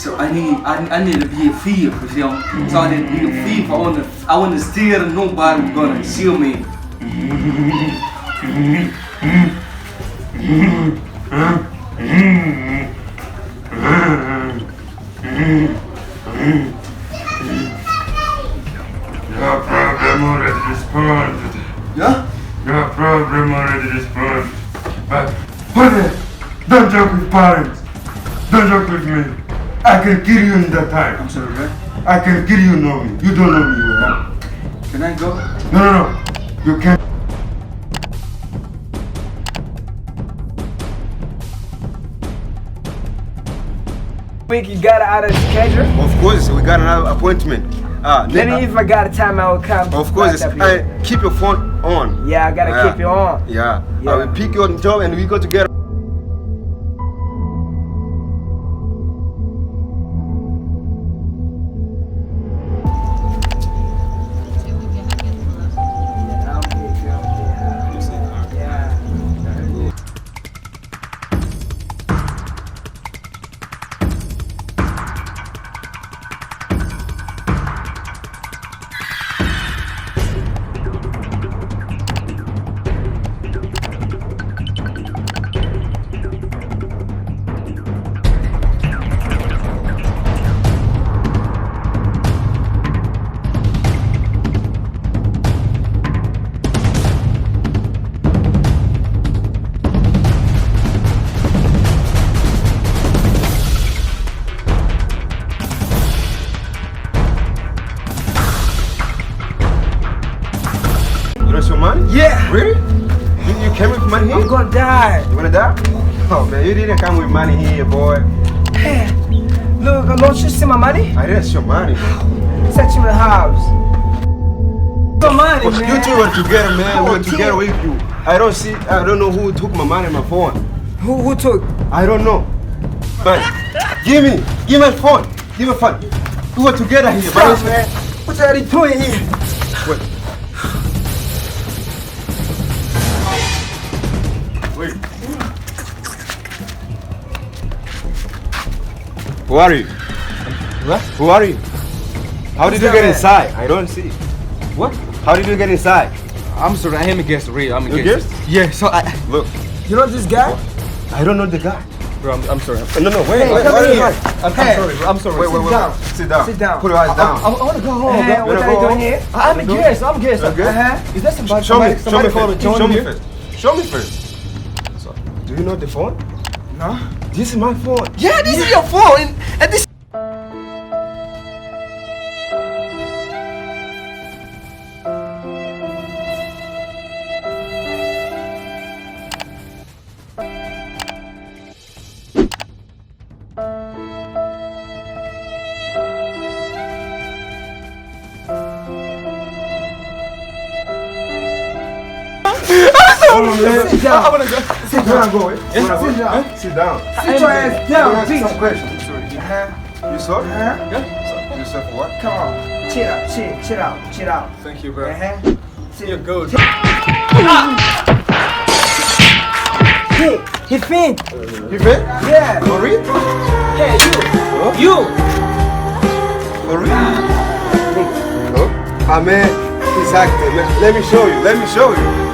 So I need to be a thief, you know. So I need to be a thief. I want to steal and nobody gonna steal me. Your problem already responded. Yeah? Your problem already responded. But hold it! Don't joke with parents. Don't joke with me. I can kill you in that time. I'm sorry, right? I can kill you, know me. You don't know me, right? Can I go? No. You can't. Week you got out of the schedule? Of course, we got another appointment. Maybe if I got a time, I will come. Of course, keep your phone on. Yeah, I gotta keep you on. Yeah. I will pick you on job and we go together. You want some money? Yeah. Really? You came with money here? I'm gonna die. You wanna die? Oh man, you didn't come with money here, boy. Hey, look, don't you see my money? I didn't see your money. Search my house. Some money, But man. you two were together, man. We were together with you. I don't know who took my money and my phone. Who took? I don't know. But give me my phone. Give me phone. We were together here. Stop, man. What are you doing here? Wait. Wait. Who are you? What? Who are you? How did you get inside? I don't see. What? How did you get inside? I'm sorry, I am against the real. I'm You against. guessed? Yeah, so I. Look, You know this guy? I don't know the guy. Bro, I'm sorry. No, wait. Hey, Wait, come wait, here. wait. I'm Hey. sorry, bro. I'm sorry. Wait. Sit down. Sit down. Sit down. Put your eyes down. I want to go home. Hey, bro. what wanna are you go doing home? here? I'm a guest. I'm a guest. Okay. Uh-huh. Is that somebody? Show me Somebody first. called Show me here? first. Show me first. So, do you know the phone? No? This is my phone. Yeah, this is your phone, and this. Sit down. I wanna go. Sit down. Go. Sit down. Sit down. Sit your ass down, Ask you bitch. some questions. You saw? Uh-huh. You saw for what? Come on. Chill out. Thank you, bro. Uh-huh. You're good. Hey, he faint. You fit? Yeah. For real? Hey, you. For real? Oh, man, he's acting. Let me show you.